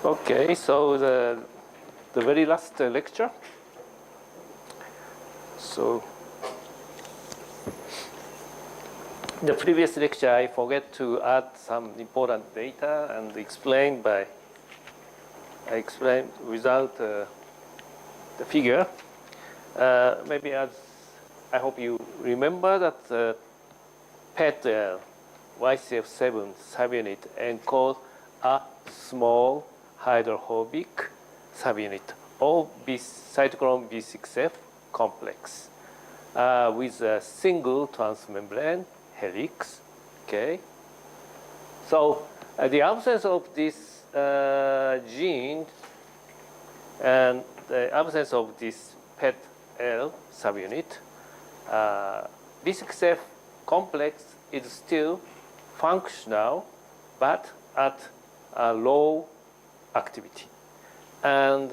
Okay, so the very last lecture. So the previous lecture, I forget to add some important data and I explained without the figure. Maybe as I hope you remember that PET YCF7 subunit encodes a small hydrophobic subunit of cytochrome B6F complex with a single transmembrane helix. Okay. So the absence of this gene and the absence of this PET-L subunit, B6F complex is still functional, but at a low activity and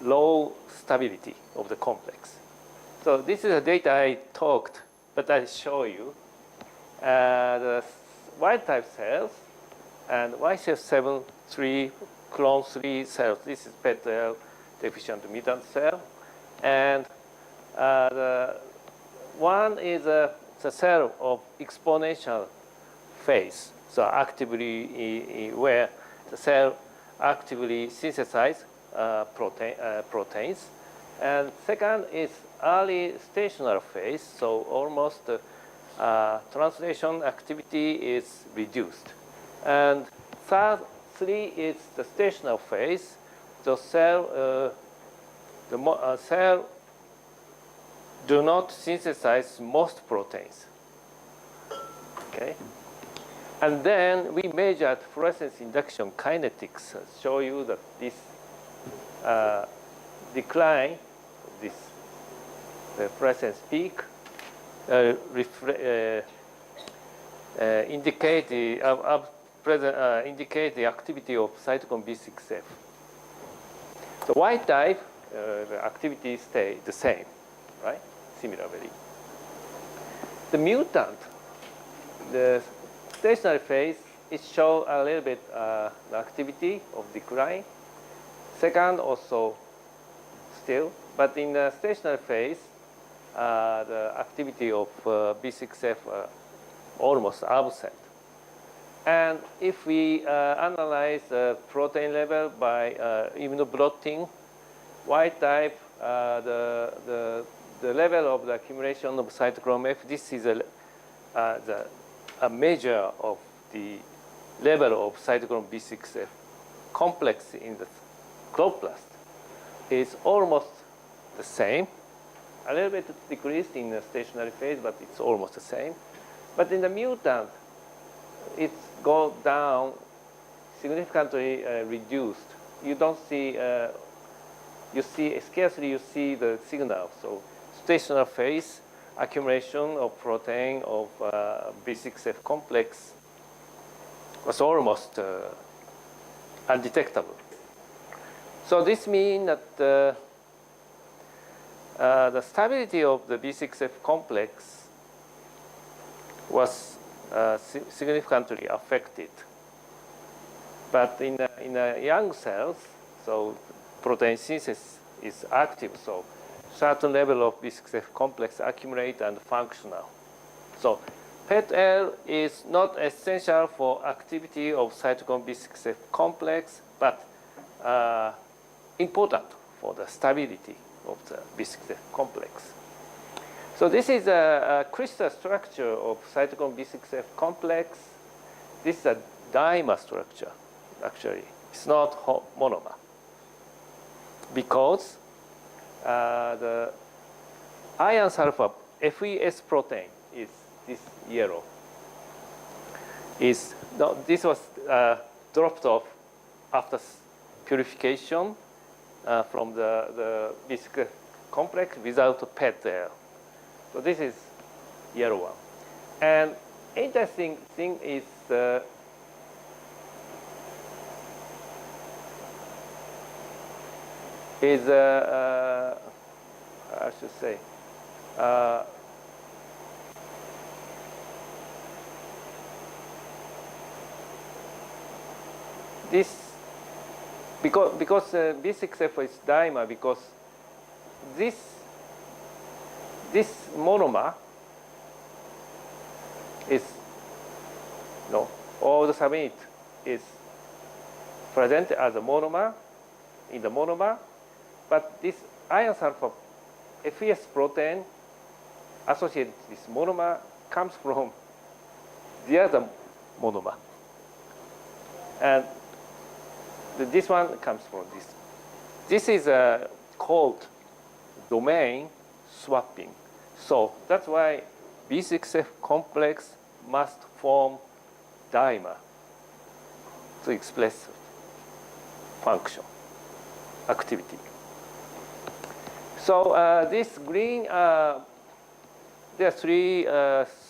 low stability of the complex. So this is the data I talked, but I show you the wild type cells and YCF7 clone 3 cells. This is PET-L deficient mutant cell, and the one is the cell of exponential phase, so actively where the cell actively synthesize proteins, and second is early stationary phase, so almost translation activity is reduced, and third, 3 is the stationary phase. The cell do not synthesize most proteins. Okay, and then we measured fluorescence induction kinetics. Show you that this decline, this the fluorescence peak, indicate the activity of cytochrome B6F. The wild type, the activity stay the same, right? Similarly, the mutant, the stationary phase, it shows a little bit the activity of decline. Second, also still, but in the stationary phase, the activity of B6F almost absent. And if we analyze the protein level by immunoblotting, wild type, the level of the accumulation of cytochrome F, this is a measure of the level of cytochrome B6F complex in the chloroplast, is almost the same. A little bit decreased in the stationary phase, but it's almost the same. But in the mutant, it goes down significantly reduced. You don't see, scarcely you see the signal. So stationary phase, accumulation of protein of B6F complex was almost undetectable. So this means that the stability of the B6F complex was significantly affected. But in the young cells, so protein synthesis is active, so certain level of B6F complex accumulate and functional. So PET-L is not essential for activity of cytochrome B6F complex, but important for the stability of the B6F complex. So this is a crystal structure of cytochrome B6F complex. This is a dimer structure, actually. It's not monomer. Because the iron sulfur FES protein is this yellow. This was dropped off after purification from the B6F complex without PET-L. So this is yellow one. And interesting thing is I should say, this, because B6F is dimer, because this monomer is, no, all the subunit is present as a monomer in the monomer, but this iron sulfur FES protein associated with this monomer comes from the other monomer. And this one comes from this. This is called domain swapping. So that's why B6F complex must form dimer to express function, activity. So this green, there are three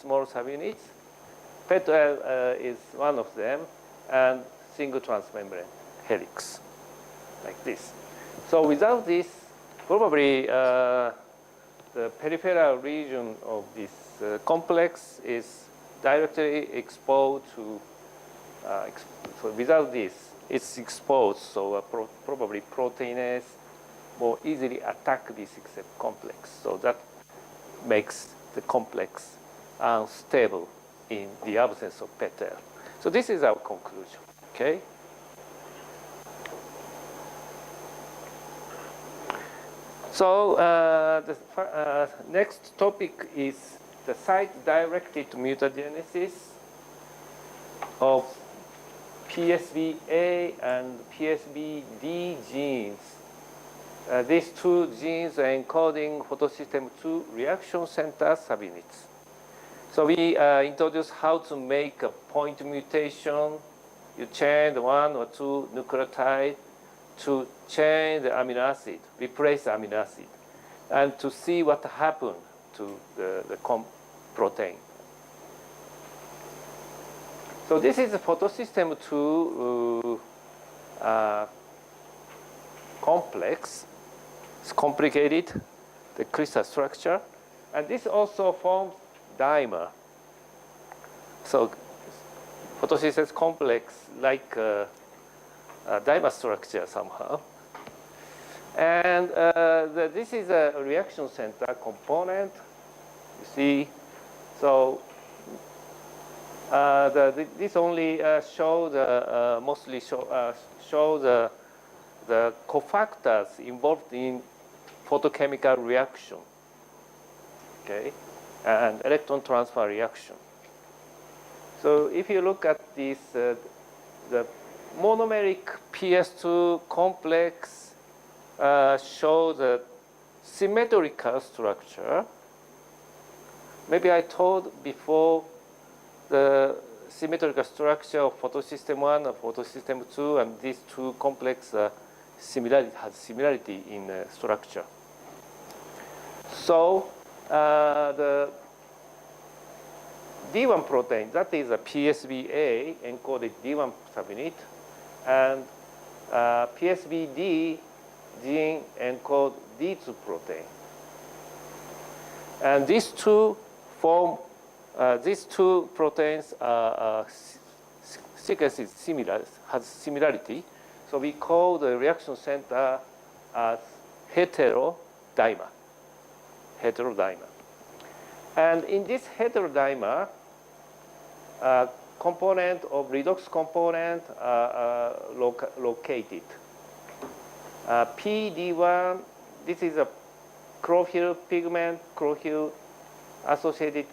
small subunits. PET-L is one of them, and single transmembrane helix, like this. So without this, probably the peripheral region of this complex is directly exposed to, so without this, it's exposed, so probably proteinase more easily attack B6F complex. So that makes the complex unstable in the absence of PET-L. So this is our conclusion, okay? So the next topic is the site-directed mutagenesis of PSBA and PSBD genes. These two genes are encoding photosystem 2 reaction center subunits. So we introduced how to make a point mutation. You change one or two nucleotide to change the amino acid, replace the amino acid, and to see what happened to the protein. So this is a photosystem 2 complex. It's complicated, the crystal structure, and this also forms dimer. So photosynthesis complex like dimer structure somehow. And this is a reaction center component. You see, so this only mostly show the cofactors involved in photochemical reaction, okay, and electron transfer reaction. So if you look at this, the monomeric PS2 complex shows a symmetrical structure. Maybe I told before the symmetrical structure of photosystem 1 and photosystem 2, and these two complex has similarity in structure. So the D1 protein, that is a PSBA encoded D1 subunit, and PSBD gene encode D2 protein. And these two proteins sequence is similar, has similarity. So we call the reaction center as heterodimer. And in this heterodimer, component of redox component are located. PD1, this is a chlorophyll pigment, chlorophyll associated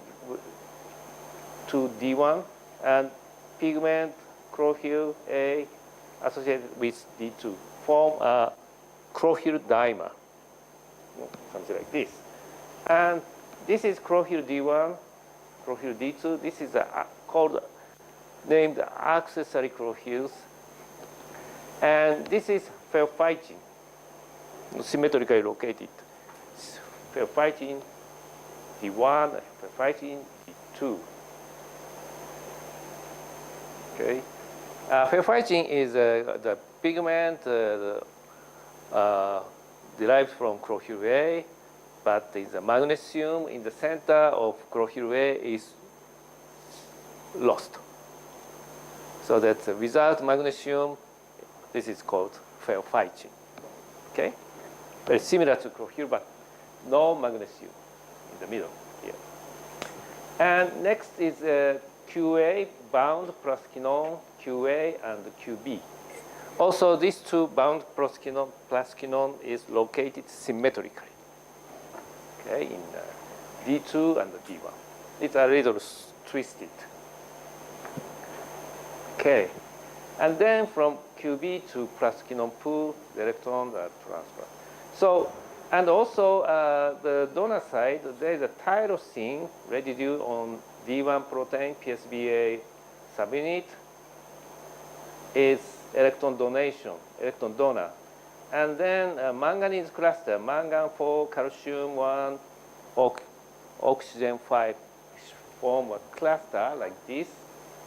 to D1, and pigment chlorophyll A associated with D2, form a chlorophyll dimer, something like this. And this is chlorophyll D1, chlorophyll D2. This is named accessory chlorophylls. And this is phyophytin, symmetrically located. Phyophytin D1, phyophytin D2. Okay. Phyophytin is the pigment derived from chlorophyll A, but the magnesium in the center of chlorophyll A is lost. So that without magnesium, This is called ferrophycin. Okay, very similar to chlorophyll, but no magnesium in the middle here. And next is QA bound plaskinon, QA and QB. Also, these two bound plaskinon is located symmetrically. Okay, in D2 and D1. It's a little twisted. Okay, and then from QB to plaskinon pool, the electrons are transferred. So, and also the donor side, there is a tyrosine residue on D1 protein, PSBA subunit, is electron donation, electron donor. And then manganese cluster, mangan 4, calcium 1, oxygen 5, form a cluster like this,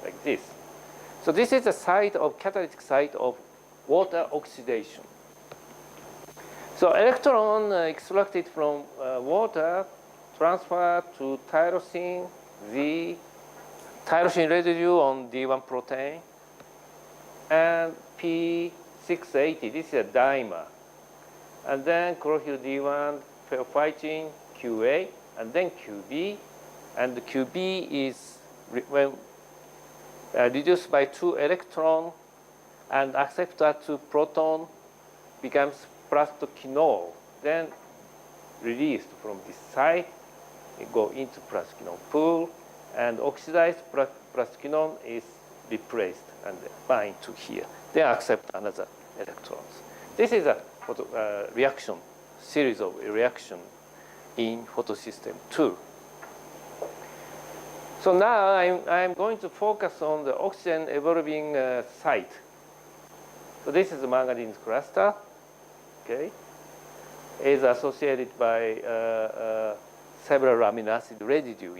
like this. So this is the site of catalytic site of water oxidation. So electron extracted from water transfer to tyrosine, Z, tyrosine residue on D1 protein, and P680, this is a dimer. And then chlorophyll D1, ferrophycin, QA, and then QB. And the QB is when reduced by 2 electrons and acceptor 2 proton becomes plastoquinol. Then released from this site, it go into plastoquinol pool, and oxidized plastoquinol is replaced and bind to here. They accept another electrons. This is a reaction, series of reaction in photosystem 2. So now I'm going to focus on the oxygen evolving site. So this is the manganese cluster. Okay, is associated by several amino acid residue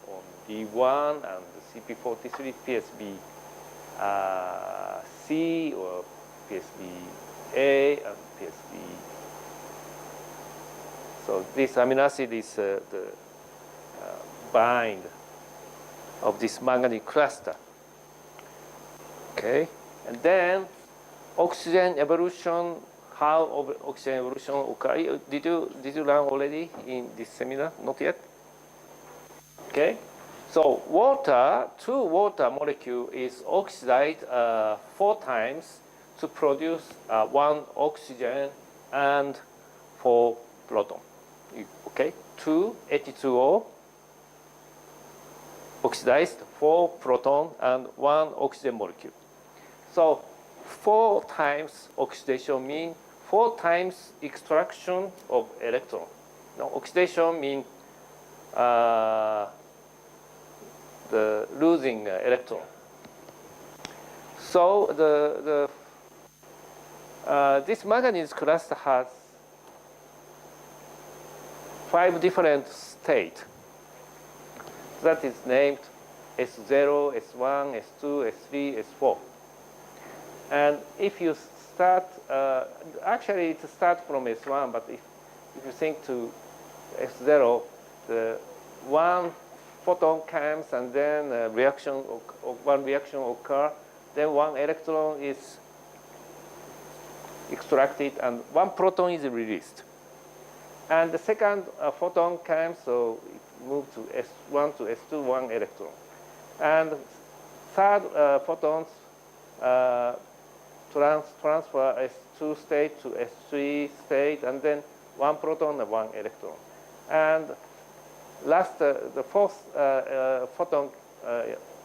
on D1 and CP43, PSB C or PSB A and PSB. So this amino acid is the bind of this manganese cluster. Okay, and then oxygen evolution. How oxygen evolution occurs? Did you learn already in this seminar? Not yet. Okay. So water, 2 water molecule is oxidized 4 times to produce 1 oxygen and 4 proton. Okay. 2 H2O oxidized 4 proton and 1 oxygen molecule. So 4 times oxidation means 4 times extraction of electron. Now, oxidation means the losing electron. So this manganese cluster has 5 different states. That is named S0, S1, S2, S3, S4. And if you start, actually it starts from S1, but if you think to S0, the 1 photon comes and then one reaction occurs, then 1 electron is extracted and 1 proton is released. And the second photon comes, so it moves to S1 to S2, 1 electron. And third photons transfer S2 state to S3 state, and then 1 proton and 1 electron. And last, the fourth photon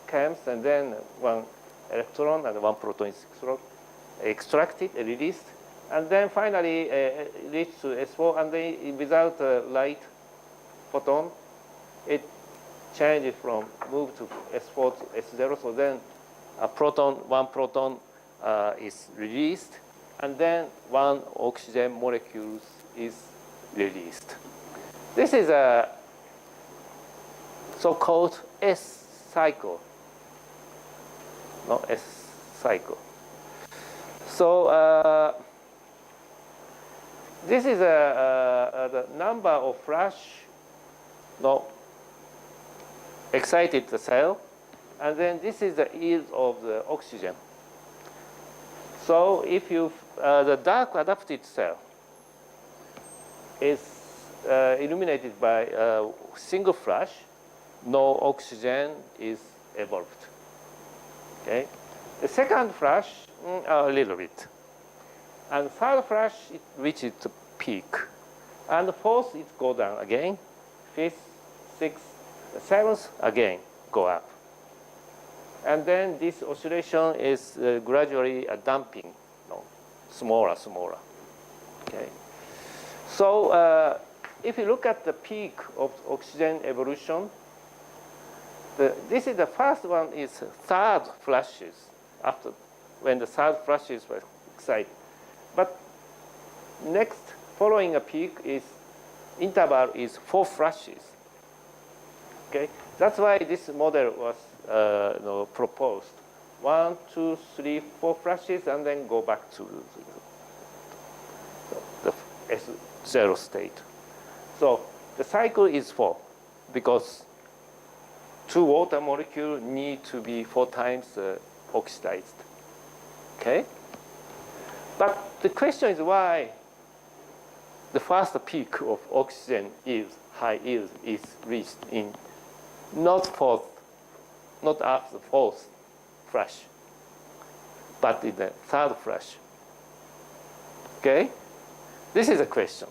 comes, and then 1 electron and 1 proton is extracted, released, and then finally reach to S4, and then without light photon, it changes from move to S4 to S0. So then a proton, 1 proton is released, and then 1 oxygen molecule is released. This is a so-called S cycle, no S cycle. So this is the number of flash, excited the cell, and then this is the yield of the oxygen. So if you, the dark adapted cell is illuminated by a single flash, no oxygen is evolved. Okay. The second flash, a little bit. And third flash, it reaches the peak. And fourth, it goes down again. Fifth, sixth, seventh, again, go up. And then this oscillation is gradually damping, smaller. Okay. So if you look at the peak of oxygen evolution, this is the first one is third flashes after when the third flashes were excited. But next following a peak is interval is 4 flashes. Okay, that's why this model was proposed. 1, 2, 3, 4 flashes, and then go back to the S0 state. So the cycle is 4 because 2 water molecules need to be 4 times oxidized. Okay? But the question is why the first peak of oxygen yield, high yield, is reached in not after the fourth flash, but in the third flash. Okay? This is a question.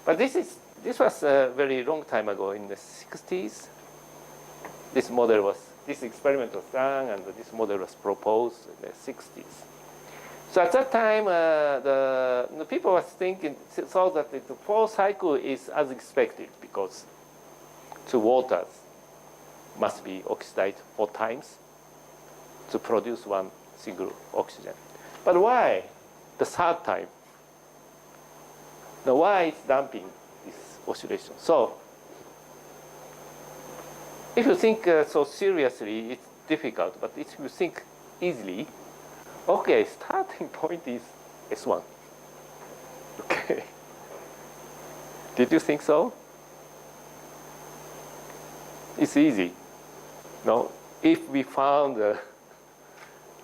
But this was a very long time ago in the 60s. This experiment was done, and this model was proposed in the 60s. So at that time, the people were thought that the fourth cycle is as expected because 2 waters must be oxidized 4 times to produce 1 single oxygen. But why the third time? Now why it's damping this oscillation? So if you think so seriously, it's difficult. But if you think easily, okay, starting point is S1. Okay. Did you think so? It's easy. No, if we found a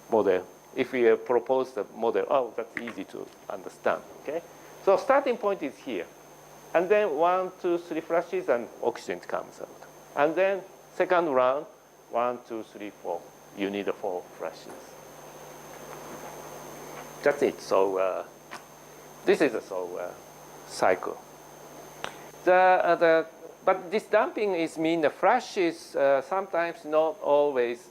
model, if we propose the model, oh, that's easy to understand. Okay. So starting point is here, and then 1, 2, 3 flashes, and oxygen comes out, and then second round, 1, 2, 3, 4. You need 4 flashes. That's it. So this is a cycle. But this damping mean the flashes sometimes not always.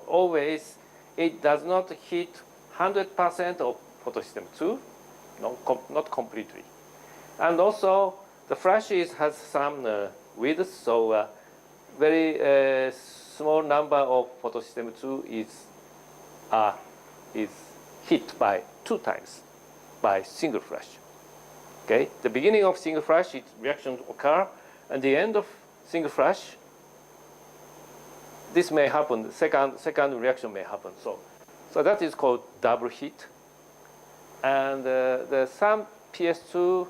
Always it does not hit 100% of photosystem 2. Not completely. And also the flashes has some width, so very small number of photosystem 2 is hit by 2 times by single flash. Okay, the beginning of single flash, reactions occur, and the end of single flash, this may happen. Second reaction may happen. So that is called double hit. And some PS2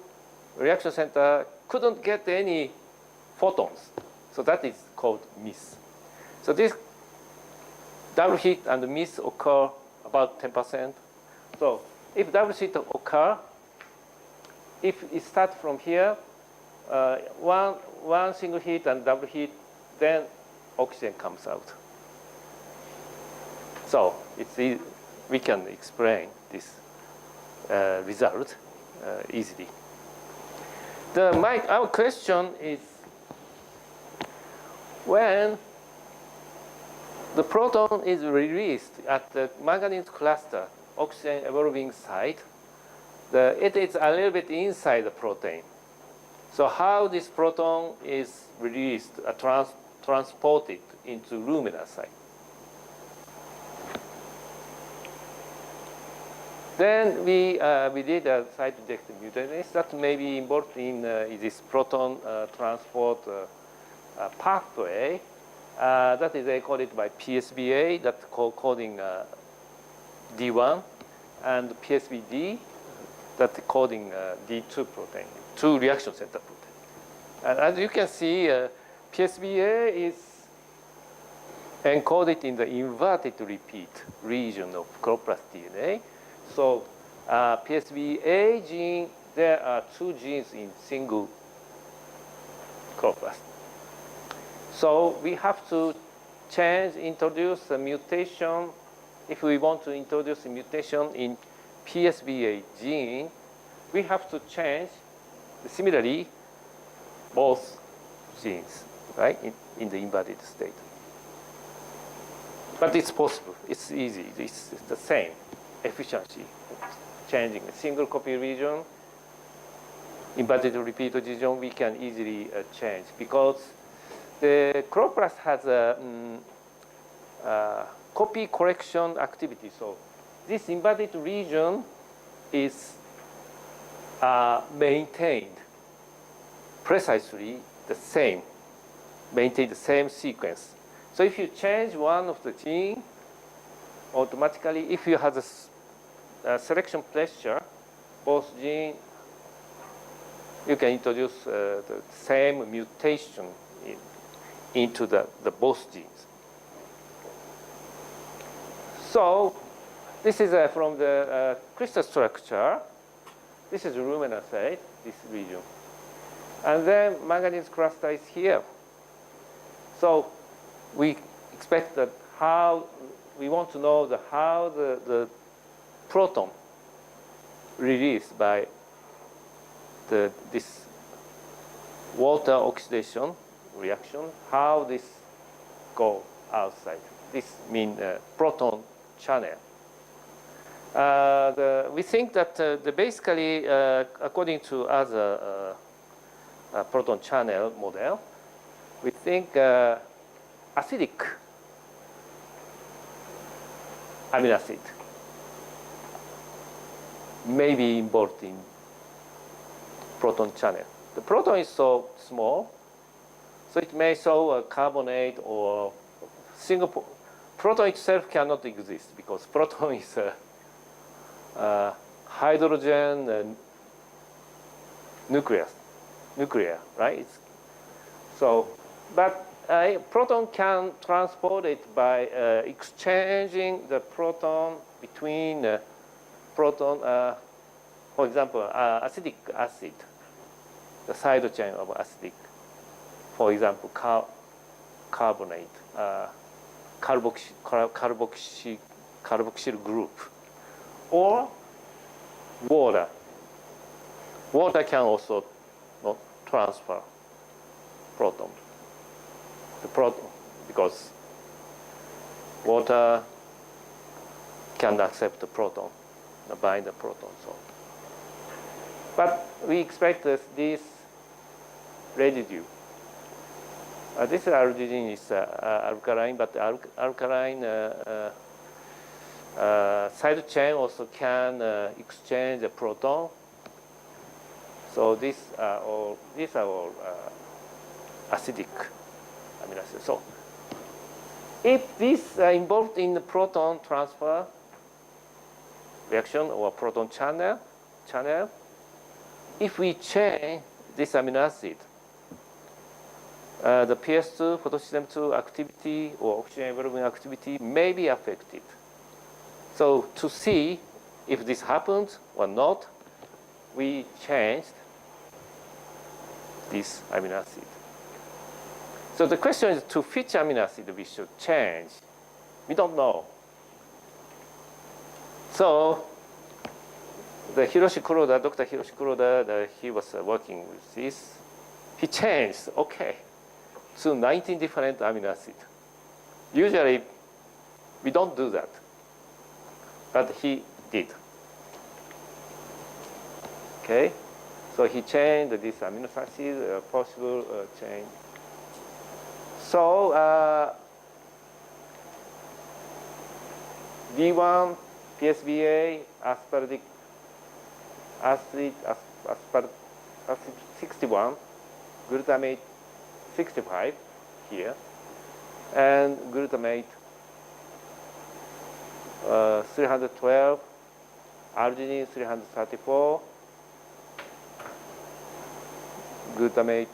reaction center couldn't get any photons. So that is called miss. So this double hit and miss occur about 10%. So if double hit occur, if it starts from here, one single hit and double hit, then oxygen comes out. So we can explain this result easily. Our question is, when the proton is released at the manganese cluster oxygen evolving site, it is a little bit inside the protein. So how this proton is released, transported into luminar site? Then we did a site-detected mutagenase that may be involved in this proton transport pathway. That is encoded by PSBA, that's coding D1, and PSBD, that's coding D2 protein, 2 reaction center protein. And as you can see, PSBA is encoded in the inverted repeat region of chloroplast DNA. So PSBA gene, there are 2 genes in single chloroplast. So we have to introduce a mutation. If we want to introduce a mutation in PSBA gene, we have to change, similarly, both genes, right, in the inverted state. But it's possible. It's easy. It's the same efficiency. Changing a single copy region, inverted repeat region, we can easily change because the chloroplast has a copy correction activity. So this inverted region is maintained precisely the same, maintain the same sequence. So if you change one of the gene, automatically, if you have a selection pressure, both genes, you can introduce the same mutation into the both genes. So this is from the crystal structure. This is luminescent, this region. And then manganese cluster is here. So we expect that we want to know how the proton released by this water oxidation reaction, how this go outside. This means proton channel. We think that basically, according to other proton channel model, we think acidic amino acid may be involved in proton channel. The proton is so small, so it may show a carbonate or single. Proton itself cannot exist because proton is a hydrogen nuclear, right? But proton can transport it by exchanging the proton between proton, for example, acetic acid, the side chain of acidic, for example, carbonate, carboxyl group, or water. Water can also not transfer proton. The proton, because water can accept the proton, bind the proton. So, but we expect this residue. This arginine is alkaline, but alkaline side chain also can exchange a proton. So these are all acidic amino acids. So if these are involved in the proton transfer reaction or proton channel, if we change this amino acid, the PS2 photosystem 2 activity or oxygen evolving activity may be affected. So to see if this happens or not, we changed this amino acid. So the question is to which amino acid we should change. We don't know. So the Dr. Hiroshi Kuroda, he was working with this. He changed, okay, to 19 different amino acids. Usually, we don't do that. But he did. Okay? So he changed this amino acid, possible change. So D1, PSBA, aspartic acid 61, glutamate 65 here, and glutamate 312, arginine 334, glutamate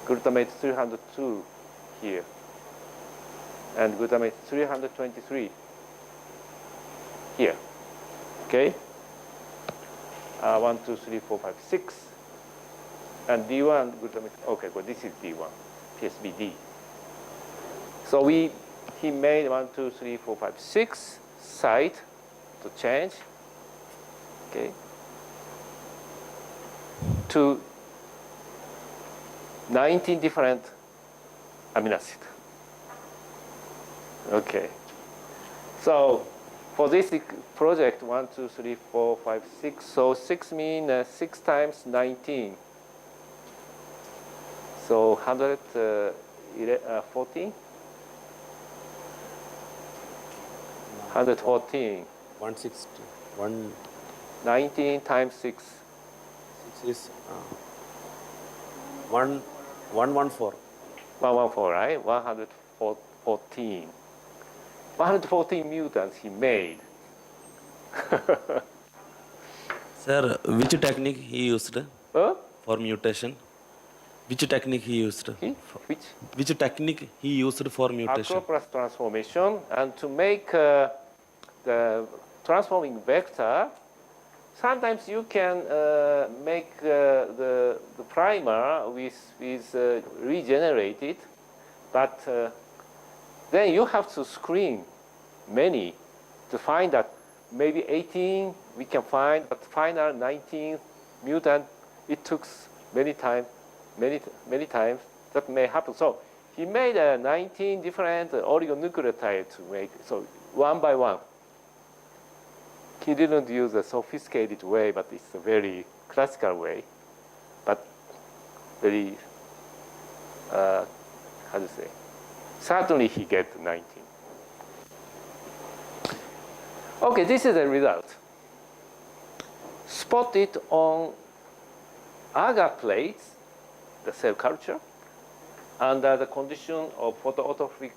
302 here, and glutamate 323 here. Okay. 1, 2, 3, 4, 5, 6. And D1 glutamate. Okay, well, this is D1, PSBD. So he made 1, 2, 3, 4, 5, 6 site to change. Okay. To 19 different amino acids. Okay. So for this project, 1, 2, 3, 4, 5, 6. So 6 means 6 times 19. So 114? 114. 160. 19 times 6. 6 is 114. 114, right? 114. 114 mutants he made. Sir, which technique he used for mutation? Which technique he used? Which technique he used for mutation? Chloroplast transformation, and to make the transforming vector, sometimes you can make the primer with regenerated, but then you have to screen many to find that maybe 18 we can find, but final 19 mutant, it took many times that may happen. So he made 19 different oligonucleotides to make, so one by one. He didn't use a sophisticated way, but it's a very classical way, but very, how to say, certainly he get 19. Okay, this is the result. Spotted on agar plates, the cell culture, under the condition of photoautotrophic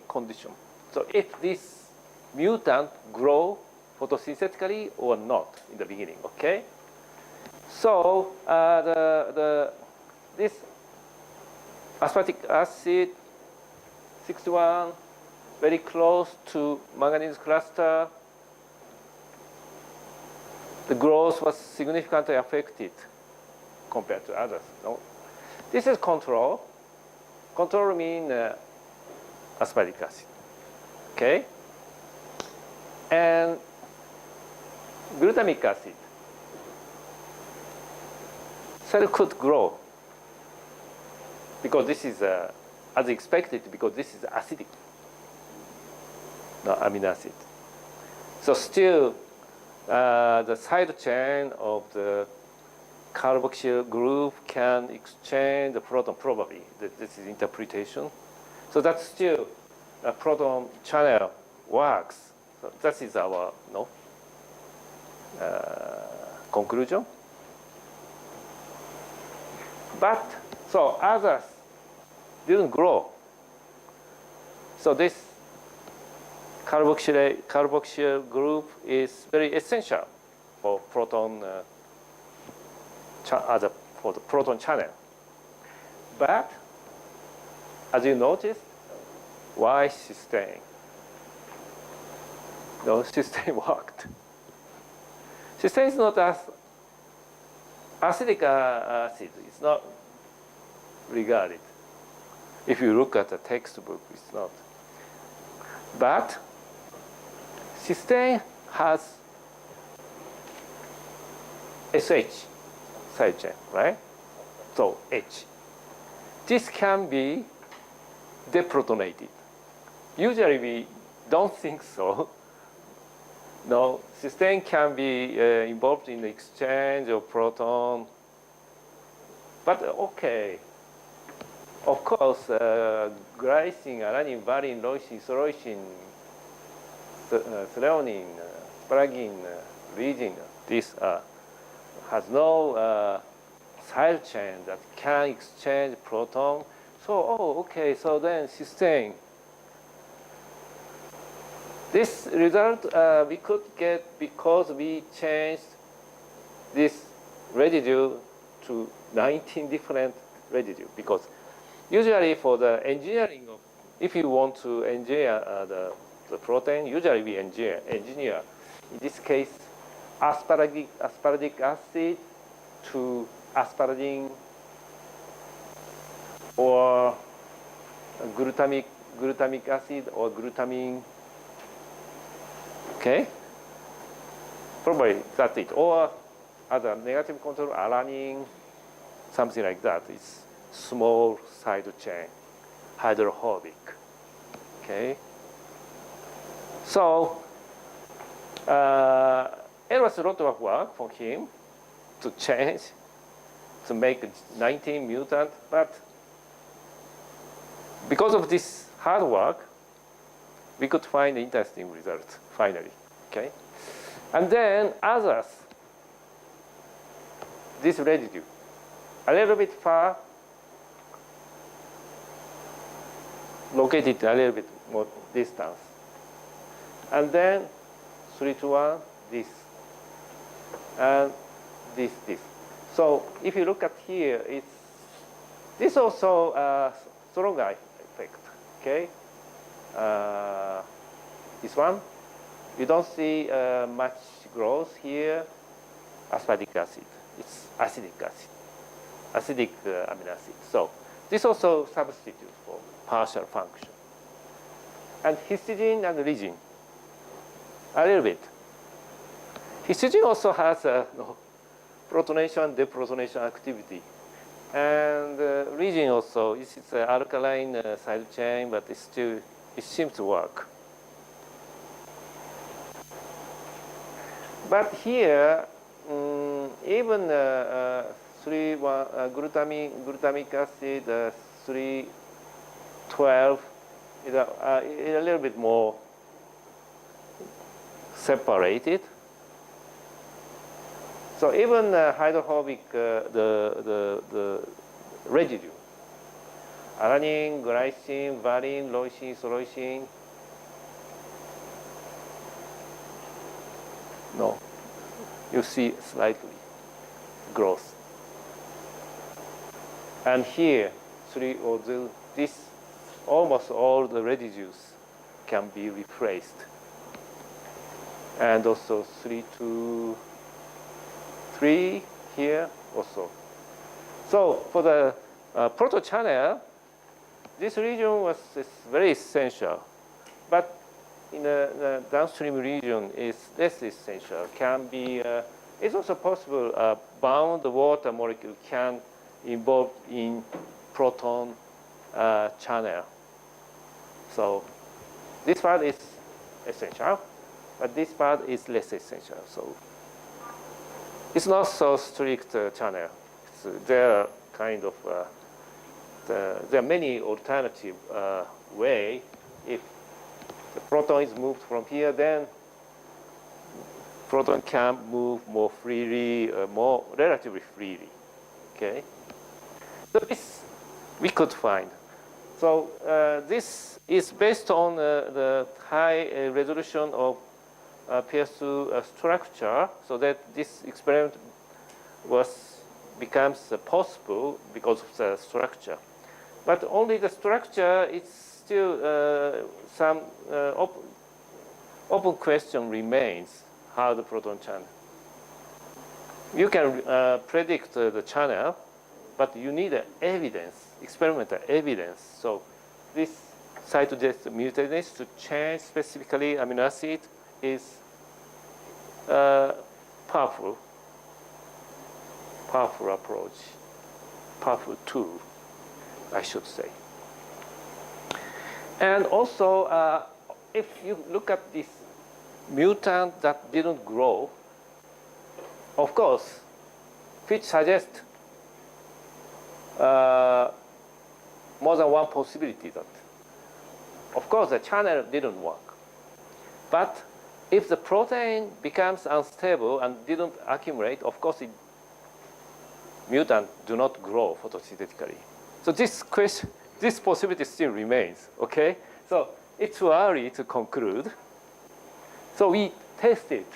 condition. So if this mutant grow photosynthetically or not in the beginning, okay? So this aspartic acid 61 very close to manganese cluster, the growth was significantly affected compared to others. No? This is control. Control means aspartic acid. Okay? And glutamic acid. Cell could grow because this is as expected, because this is acidic, the amino acid. So still, the side chain of the carboxyl group can exchange the proton probably. This is interpretation. So that's still a proton channel works. So that is our conclusion. But so others didn't grow. So this carboxyl group is very essential for proton for the proton channel. But as you noticed, why cysteine? No, cysteine worked. Cysteine is not as acidic acid. It's not regarded. If you look at the textbook, it's not. But cysteine has SH side chain, right? So H. This can be deprotonated. Usually we don't think so. No, cysteine can be involved in the exchange of proton. But okay, of course, glycine, alanine, valine, leucine, isoleucine, threonine, bragine, lysine, this has no side chain that can exchange proton. So, okay, so then cysteine. This result we could get because we changed this residue to 19 different residue. Because usually for the engineering of, if you want to engineer the the protein, usually we engineer in this case, aspartic acid to asparagine or glutamic acid or glutamine. Okay? Probably that's it. Or other negative control, alanine, something like that. It's small side chain, hydrophobic. Okay? So, it was a lot of work for him to change, to make 19 mutant, but because of this hard work, we could find interesting results, finally, okay? And then others, this residue, a little bit far, located a little bit more distance. And then 3 to 1, this, and this. So if you look at here, it's this also stronger effect. Okay, this one, you don't see much growth here. Aspartic acid, it's acidic acid, acidic amino acid. So this also substitute for partial function. And histidine and lysine, a little bit. Histidine also has protonation, deprotonation activity. And lysine also, it's an alkaline side chain, but it seems to work. But here, even glutamic acid, 312, is a little bit more separated. So even hydrophobic, the residue, alanine, glycine, valine, leucine, soleucine, no, you see slightly growth. And here, this almost all the residues can be replaced. And also 3 to 3 here also. So for the proto channel, this region was very essential, but in the downstream region is less essential. Can be it's also possible bound water molecule can involve in proton channel. So this part is essential, but this part is less essential. So it's not so strict channel. There are kind of there are many alternative way. If the proton is moved from here, then proton can move more freely, more relatively freely. Okay. So this we could find. So this is based on the high resolution of PS2 structure, so that this experiment becomes possible because of the structure. But only the structure, it's still some open question remains how the proton channel. You can predict the channel, but you need evidence, experimental evidence. So this site-to-death mutagenase to change specifically amino acid is powerful approach, powerful tool, I should say. And also, if you look at this mutant that didn't grow, of course, which suggests more than one possibility that, of course, the channel didn't work. But if the protein becomes unstable and didn't accumulate, of course, mutant do not grow photosynthetically. So this possibility still remains, okay? So it's too early to conclude. So we tested.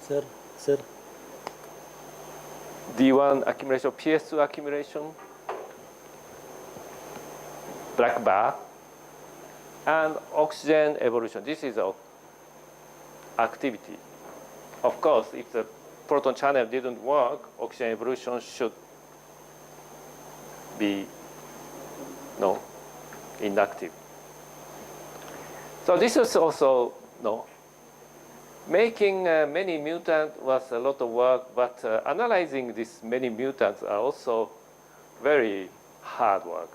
Sir. D1 accumulation, PS2 accumulation, black bar. and oxygen evolution. This is an activity. Of course, if the proton channel didn't work, oxygen evolution should be inactive. So this is also making many mutants was a lot of work, but analyzing these many mutants are also very hard work,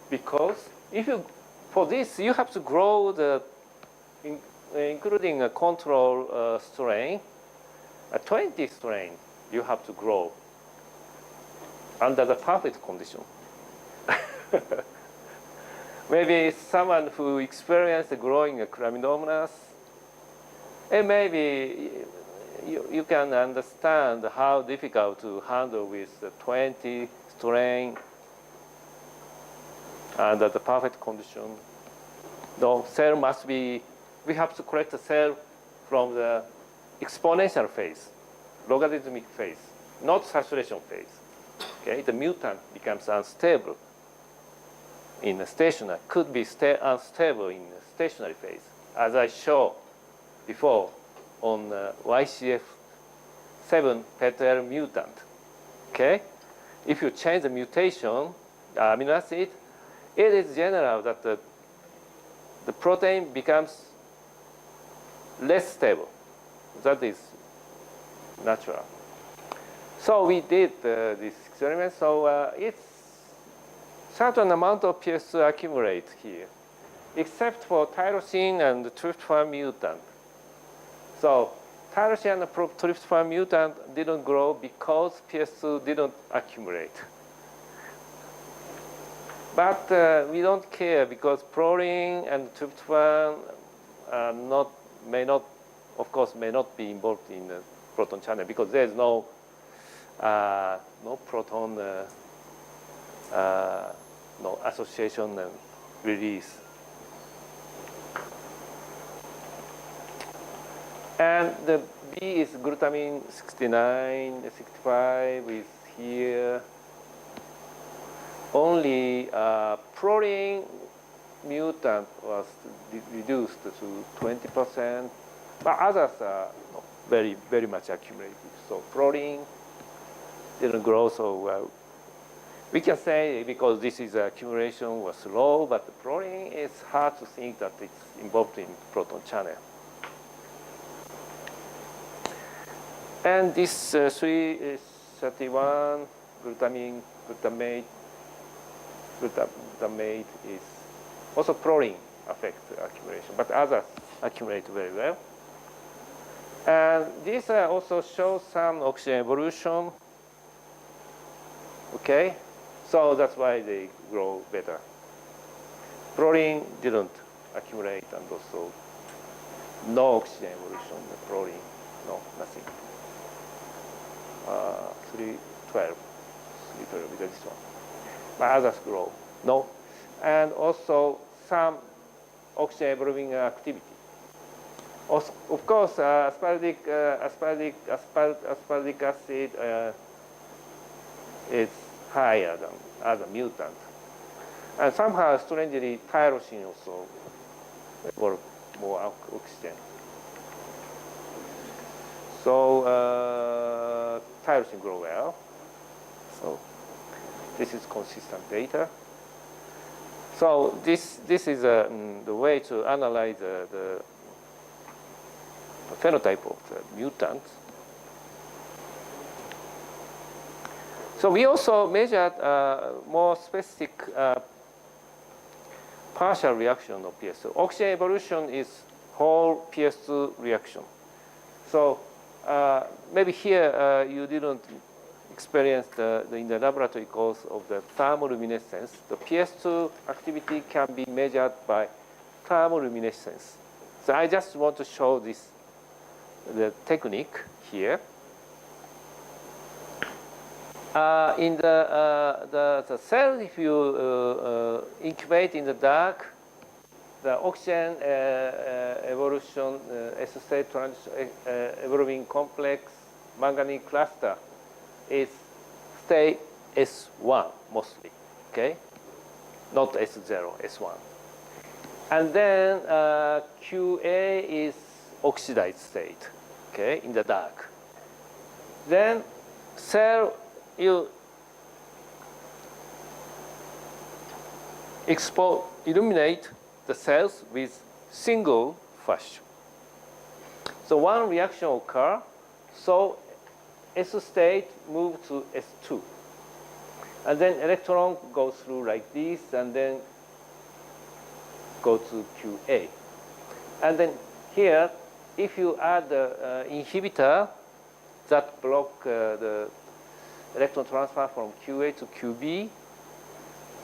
because for this you have to grow including a control strain, a 20 strain you have to grow under the perfect condition. Maybe someone who experienced growing a chlamydomonas, and maybe you can understand how difficult to handle with the 20 strain under the perfect condition. The cell must be, we have to collect the cell from the exponential phase, logarithmic phase, not saturation phase. Okay, the mutant becomes unstable in the stationary, could be unstable in the stationary phase, as I showed before on YCF7 PETL mutant. Okay, if you change the mutation, the amino acid, it is general that the protein becomes less stable. That is natural. So we did this experiment. So it's certain amount of PS2 accumulate here, except for tyrosine and tryptophan mutant. So tyrosine and tryptophan mutant didn't grow because PS2 didn't accumulate. But we don't care, because proline and tryptophan may not be involved in the proton channel, because there is no proton association and release. And the B is glutamine 69, 65 is here. Only proline mutant was reduced to 20%, but others are very, very much accumulated. So proline didn't grow so well. We can say because this is accumulation was low, but the proline is hard to think that it's involved in proton channel. And this 331 glutamate is also proline affect accumulation, but others accumulate very well. And this also shows some oxygen evolution. Okay, so that's why they grow better. Proline didn't accumulate, and also no oxygen evolution. The proline, no, nothing. 312 is this one. But others grow, no. And also some oxygen evolving activity. Of course, aspartic acid is higher than other mutant. And somehow, strangely, tyrosine also evolve more oxygen. So tyrosine grow well. So this is consistent data. So this is the way to analyze the phenotype of the mutant. So we also measured more specific partial reaction of PS2. Oxygen evolution is whole PS2 reaction. So maybe here you didn't experience in the laboratory course of the thermoluminescence. The PS2 activity can be measured by thermoluminescence. So I just want to show the technique here. In the cell, if you incubate in the dark, the oxygen evolution S-state evolving complex manganese cluster is stay S1 mostly, okay? Not S0, S1. And then QA is oxidized state, okay, in the dark. Then cell, you illuminate the cells with single flash. So one reaction occurs, so S state moves to S2. And then electron goes through like this and then go to QA. And then here, if you add the inhibitor that block the electron transfer from QA to QB,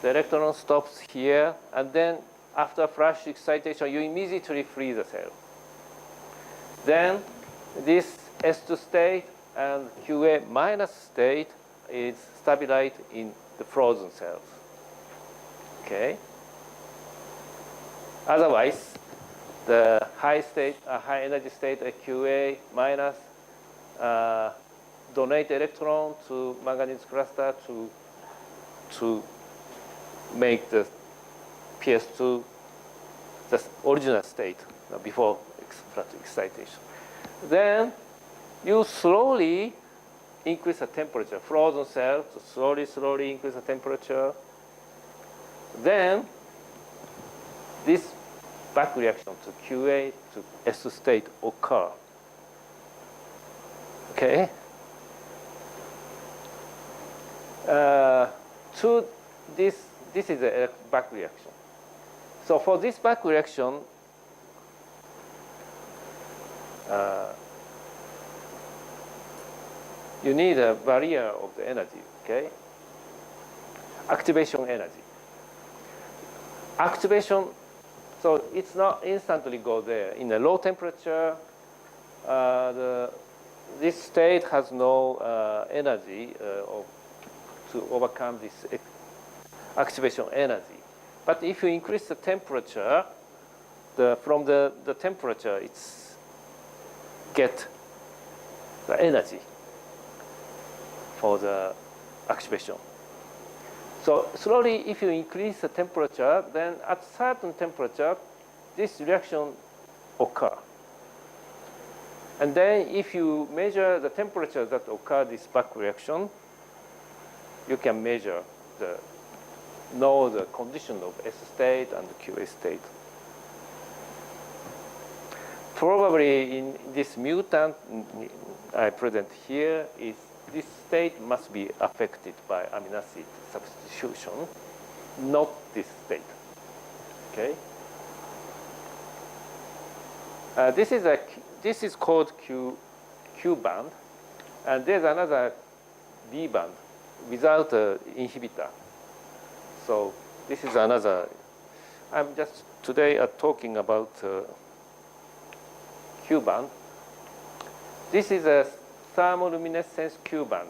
the electron stops here, and then after flash excitation, you immediately free the cell. Then this S2 state and QA minus state is stabilized in the frozen cells. Okay. Otherwise, the high energy state QA minus donate electron to manganese cluster to make the PS2 the original state before excitation. Then you slowly increase the temperature. Frozen cells slowly increase the temperature. Then this back reaction to QA to S state occur. Okay. To this is a back reaction. So for this back reaction, you need a barrier of the energy, okay? Activation energy. Activation, so it's not instantly go there. In a low temperature, this state has no energy to overcome this activation energy. But if you increase the temperature, from the temperature, it's get the energy for the activation. So slowly, if you increase the temperature, then at certain temperature, this reaction occur. And then if you measure the temperature that occur this back reaction, you can measure know the condition of S state and QA state. Probably in this mutant I present here is this state must be affected by amino acid substitution, not this state. Okay. This is called Q band, and there's another B band without an inhibitor. So this is another. I'm just today talking about Q band. This is a thermoluminescence Q band.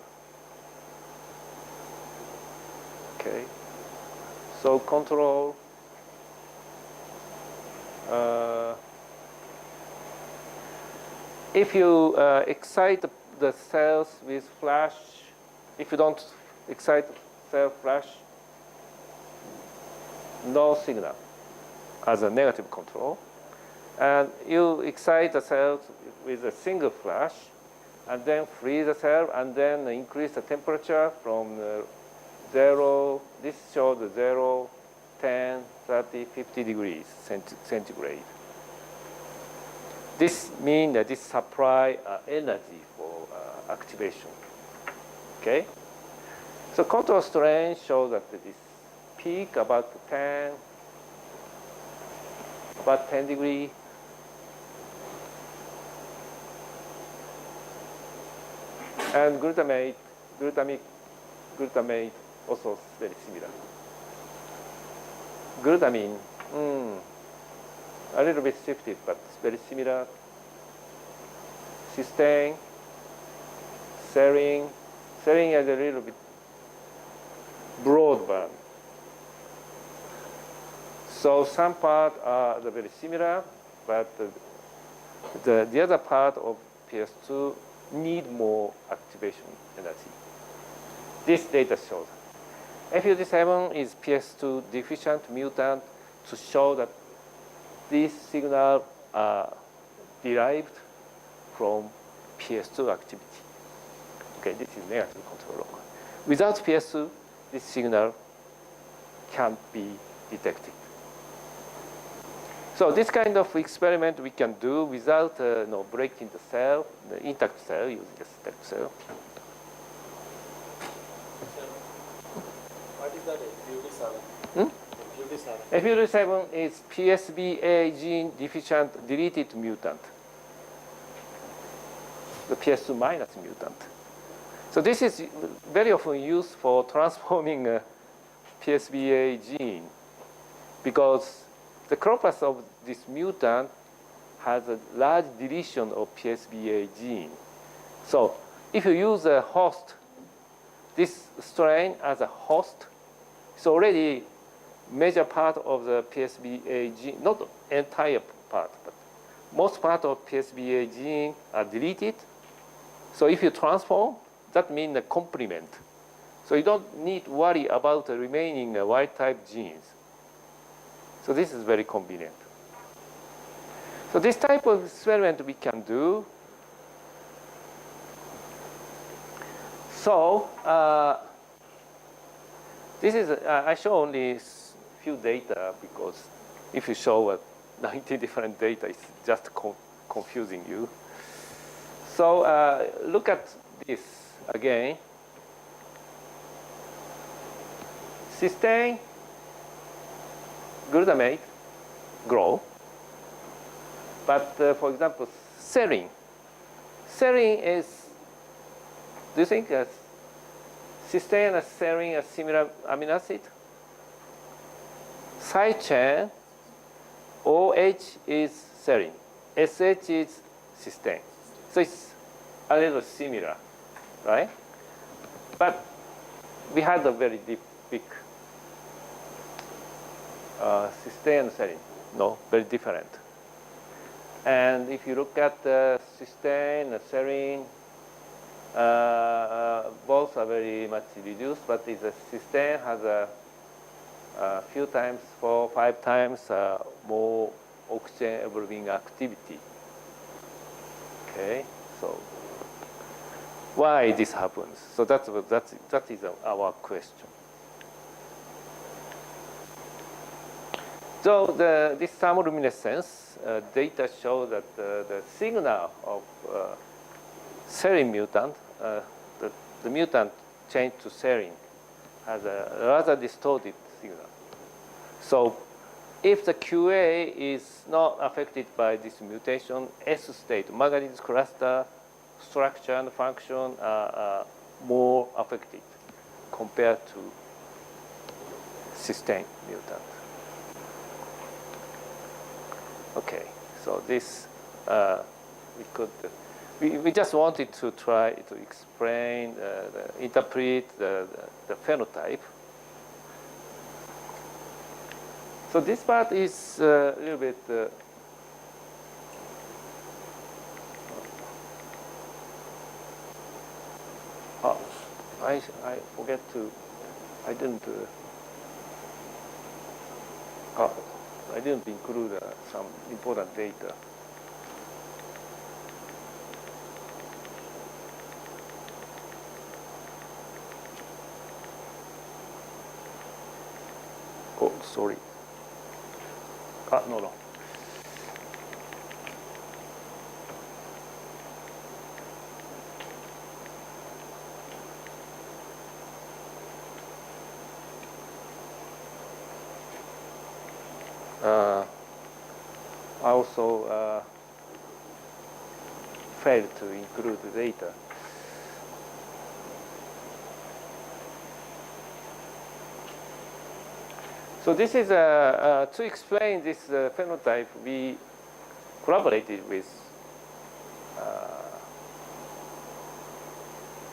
Okay. So control. If you excite the cells with flash, if you don't excite cell flash, no signal as a negative control. And you excite the cells with a single flash, and then freeze the cell, and then increase the temperature from 0, this shows 0, 10, 30, 50 degrees centigrade. This means that this supply energy for activation. Okay? So control strain shows that this peak about 10 degrees. And glutamate also very similar. Glutamine, a little bit shifted, but very similar. Cysteine, serine is a little bit broad band. So some parts are very similar, but the other part of PS2 need more activation energy. This data shows FUD7 is PS2 deficient mutant to show that these signals are derived from PS2 activity. Okay, this is negative control local. Without PS2, this signal can't be detected. So this kind of experiment we can do without breaking the cell, the intact cell, using the intact cell. What is that FUD7? FUD7 is PSBA gene deficient deleted mutant. The PS2 minus mutant. So this is very often used for transforming a PSBA gene because the chloroplast of this mutant has a large deletion of PSBA gene. So if you use a host, this strain as a host, it's already major part of the PSBA gene, not entire part, but most part of PSBA gene are deleted. So if you transform, that means a complement. So you don't need to worry about the remaining wild-type genes. So this is very convenient. So this type of experiment we can do. So this is I show only few data because if you show 90 different data, it's just confusing you. So look at this again. Cysteine, glutamate grow, but for example, serine. Serine is, do you think cysteine and serine are similar amino acid? Side chain, OH is serine, SH is cysteine. So it's a little similar, right? But we had a very big cysteine and serine, no, very different. And if you look at the cysteine and serine, both are very much reduced, but the cysteine has a few times, 4 or 5 times more oxygen absorbing activity. Okay, so why this happens? So that is our question. So this thermoluminescence data show that the signal of serine mutant, the mutant changed to serine, has a rather distorted signal. So if the QA is not affected by this mutation, S state, manganese cluster, structure and function are more affected compared to cysteine mutant. Okay, so this we just wanted to try to explain, interpret the phenotype. So this part is a little bit I forget to, I didn't include some important data. Oh, sorry. No. I also failed to include the data. So this is to explain this phenotype. We collaborated with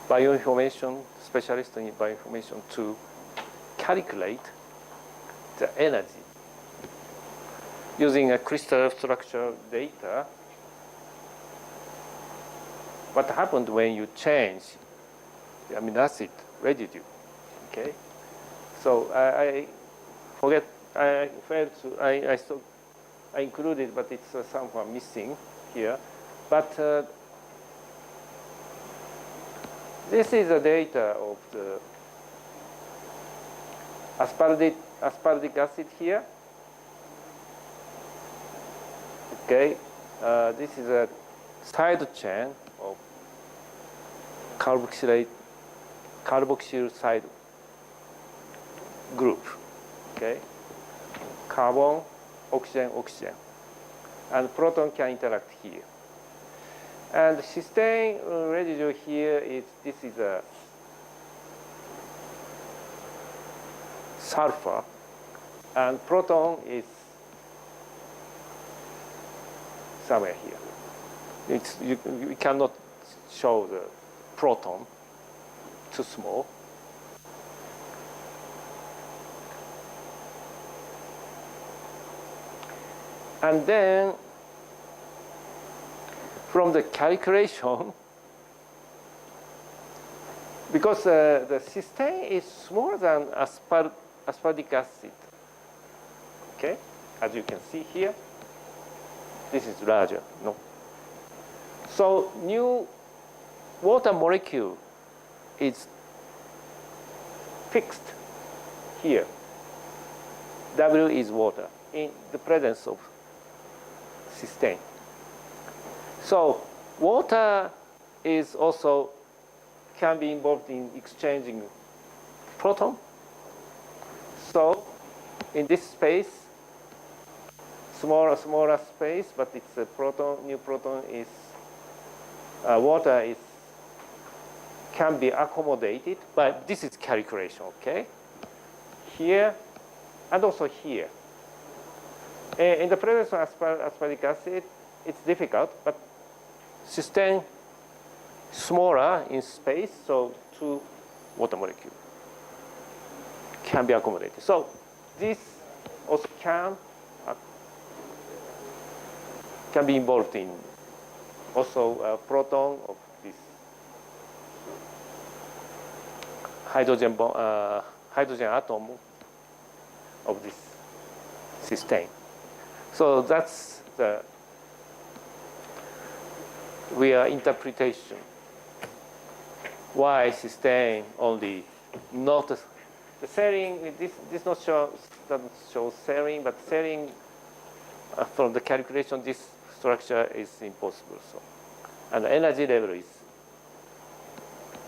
bioinformation specialists in bioinformation to calculate the energy using a crystal structure data. What happened when you change the amino acid residue? Okay, so I failed to. I I included, but it's somehow missing here. But this is the data of the aspartic acid here. Okay, this is a side chain of carboxyl side group. Okay, carbon, oxygen, oxygen, and proton can interact here. And cysteine residue here is this is a sulfur, and proton is somewhere here. We cannot show the proton, too small. And then from the calculation, because the cysteine is smaller than aspartic acid, okay, as you can see here, this is larger, no? So new water molecule is fixed here. W is water in the presence of cysteine. So water is also can be involved in exchanging proton. So in this space, smaller space, but it's a proton. New proton is water is can be accommodated, but this is calculation. Okay, here and also here. In the presence of aspartic acid, it's difficult, but cysteine smaller in space, so two water molecule can be accommodated. So this also can be involved in also a proton of this hydrogen atom of this cysteine. So that's the interpretation. Why cysteine only not the serine? This doesn't show serine, but serine from the calculation this structure is impossible. So, and the energy level is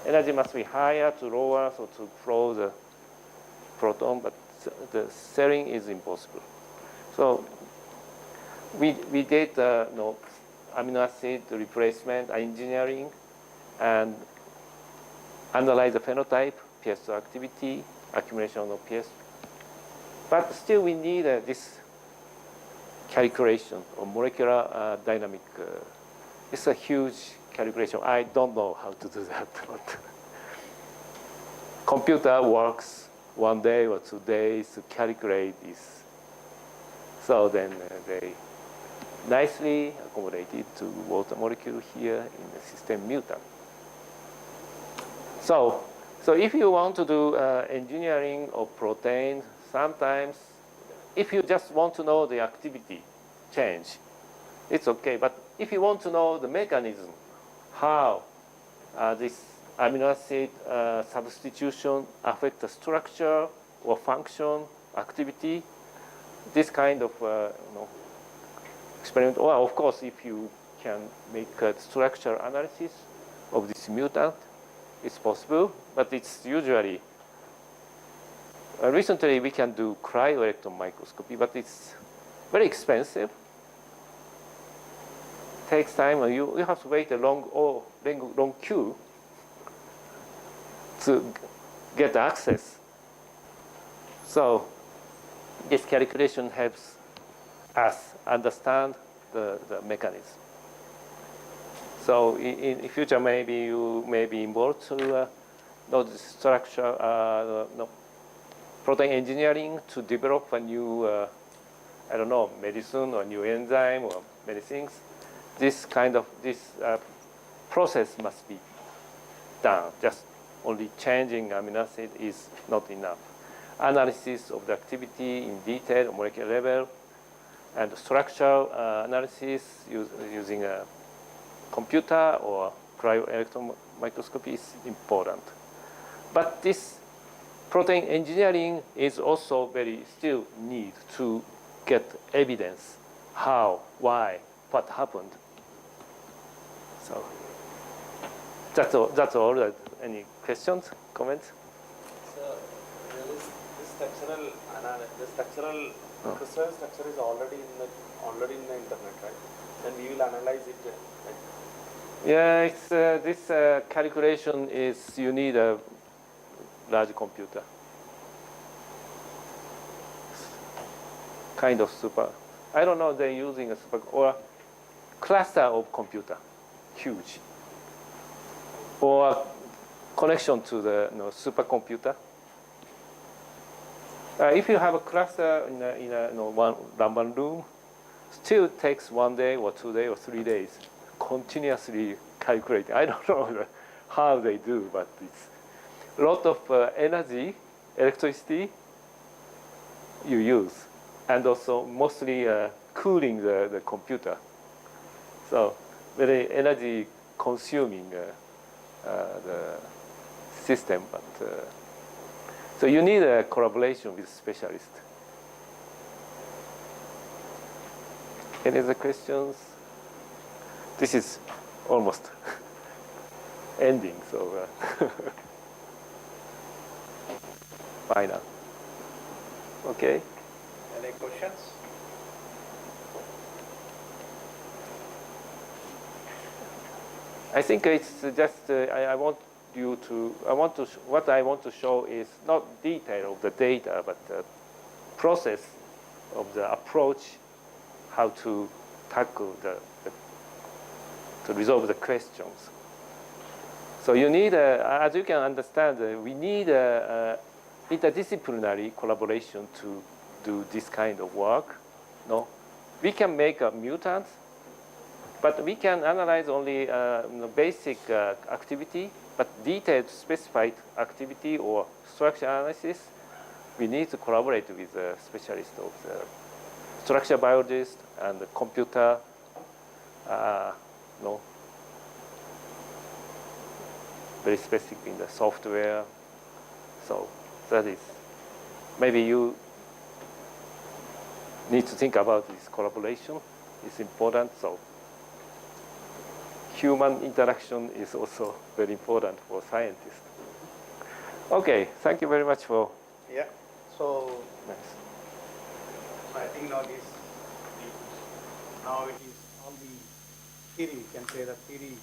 energy must be higher to lower, so to flow the proton, but the serine is impossible. So we did amino acid replacement engineering and analyze the phenotype, PS2 activity, accumulation of PS. But still we need this calculation of molecular dynamic. It's a huge calculation. I don't know how to do that. But computer works 1 day or 2 days to calculate this. So then they nicely accommodated to water molecule here in the system mutant. So if you want to do engineering of protein, sometimes if you just want to know the activity change, it's okay. But if you want to know the mechanism, how this amino acid substitution affect the structure or function, activity, this kind of experiment. Well, of course, if you can make a structure analysis of this mutant, it's possible, but it's usually recently we can do cryo-electron microscopy, but it's very expensive. Takes time, and you have to wait a long queue to get access. So this calculation helps us understand the mechanism. So in future, maybe you may be involved to know the structure, protein engineering to develop a new, I don't know, medicine or new enzyme or medicines. This process must be done. Just only changing amino acid is not enough. Analysis of the activity in detail, molecular level, and structural analysis using a computer or cryo-electron microscopy is important. But this protein engineering is also very still need to get evidence how, why, what happened. So that's all. That's all. Any questions, comments? So this structural crystal structure is already in the internet, right? Then we will analyze it. Right? Yeah, it's this calculation is you need a large computer, kind of super. I don't know they're using a super or cluster of computer, huge, or connection to the supercomputer. If you have a cluster in a one room, still takes 1 day or 2 days or 3 days, continuously calculating. I don't know how they do, but it's a lot of energy, electricity you use, and also mostly cooling the computer. So very energy consuming the system, but so you need a collaboration with specialists. Any other questions? This is almost ending, so final. Okay. Any questions? I think it's just what I want to show is not detail of the data, but the process of the approach, how to tackle to resolve the questions. So you need, as you can understand, we need interdisciplinary collaboration to do this kind of work. No, we can make a mutant, but we can analyze only basic activity, but detailed specified activity or structure analysis, we need to collaborate with a specialist of the structure biologist and the computer, very specific in the software. So that is, maybe you need to think about this collaboration. It's important. So human interaction is also very important for scientists. Okay, thank you very much for. Yeah. So Nice. I think now it is all the theory. You can say the theory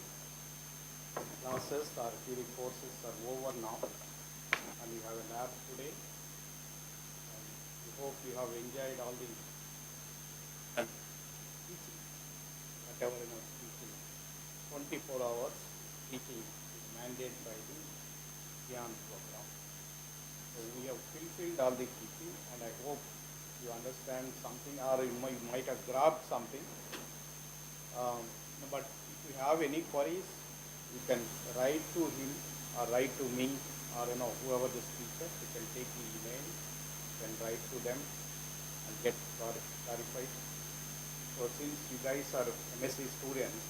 classes or theory courses are over now, and we have a lab today. And we hope you have enjoyed all the teaching, whatever teaching. 24 hours teaching is mandated by the GIAN program. So we have fulfilled all the teaching, and I hope you understand something, or you might have grabbed something. But if you have any queries, you can write to him or write to me or whoever the speaker. You can take the email, you can write to them and get clarified. So since you guys are MSc students,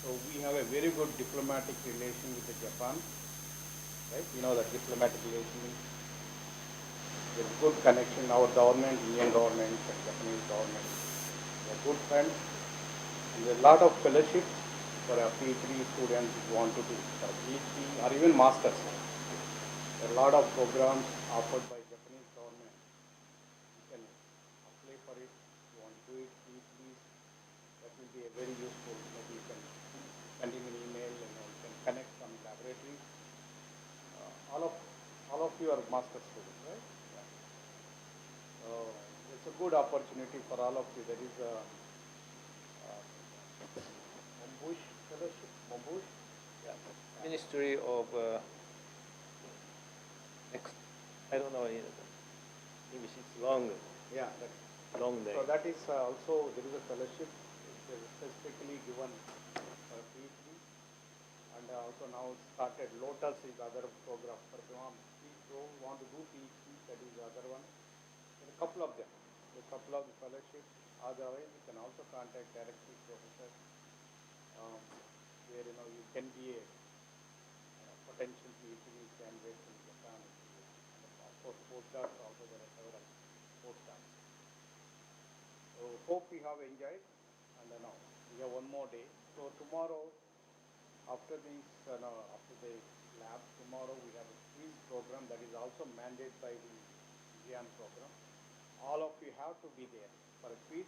so we have a very good diplomatic relation with the Japan, right? You know that diplomatic relation is a good connection. Our government, Indian government, and Japanese government, they are good friends. And there are a lot of fellowships for our PhD students who want to do for PhD or even masters. There are a lot of programs offered by Japanese government. You can apply for it. If you want to do it, please. That will be a very useful. Maybe you can send him an email and you can connect some laboratories. All of you are master students, right? Yeah. So it's a good opportunity for all of you. There is a Mombush fellowship. Mombush? Yeah. Ministry of I don't know English. It's long. Yeah. Long name. So that is also, there is a fellowship specifically given for PhD, and also now started Lotus is the other program for people who want to do PhD. That is the other one. There are a couple of them. A couple of fellowships. Otherwise, you can also contact directly Professor, where you can be a potential PhD candidate in Japan. And of course, postdocs also, there are several postdocs. So hope we have enjoyed, and we have one more day. So tomorrow, after the lab, tomorrow we have a quiz program that is also mandated by the GM program. All of you have to be there for a quiz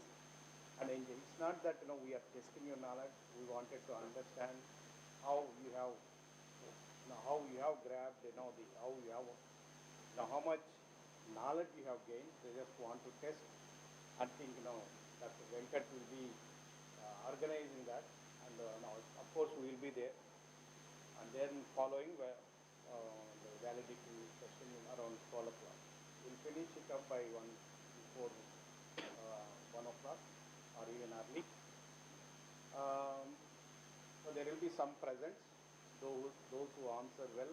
and enjoy. It's not that we are testing your knowledge. We wanted to understand how you have grabbed how much knowledge you have gained. They just want to test. I think Dr. Venkat will be organizing that, and of course we will be there. And then following the validity session around 12 o'clock. We'll finish it up by before 1 o'clock or even early. So there will be some presents. Those who answer well.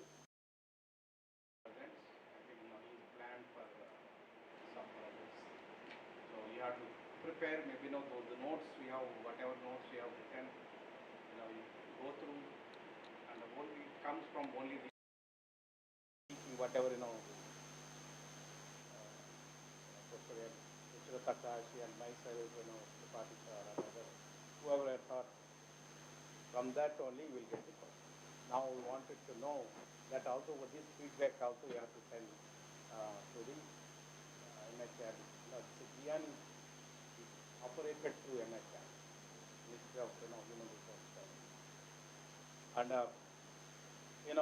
Presents. I think is planned for some presents. So you have to prepare maybe those the notes we have, whatever notes we have written. You go through, and only comes from only the whatever Professor Takashi and myself, Patika and other, whoever I thought, from that only we will get the question. Now we wanted to know that also with this feedback also you have to send to the MHR. GN is operated through MHR, Ministry of Human Resources. And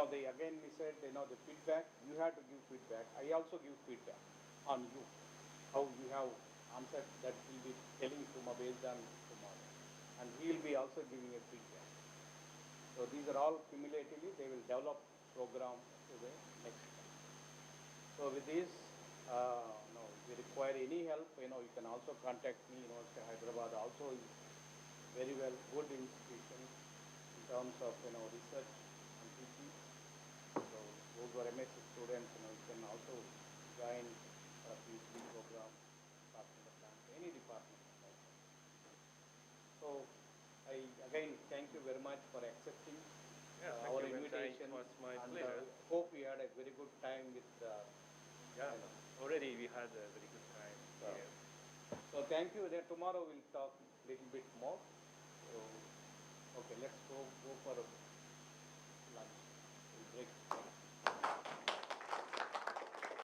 again we said the feedback, you have to give feedback. I also give feedback on you, how you have answered. That will be telling based on tomorrow, and he will be also giving a feedback. So these are all cumulatively, they will develop program to the next time. So with this, if you require any help, you can also contact me. University of Hyderabad also is very well good institution in terms of research and teaching. So those who are MSc students, you can also join a PhD program, any department. So I again thank you very much for accepting our invitation. It was my and pleasure. Hope we had a very good time with. Already we had a very good time here. So thank you. Then tomorrow we'll talk a little bit more. So okay, let's go for lunch. We'll break.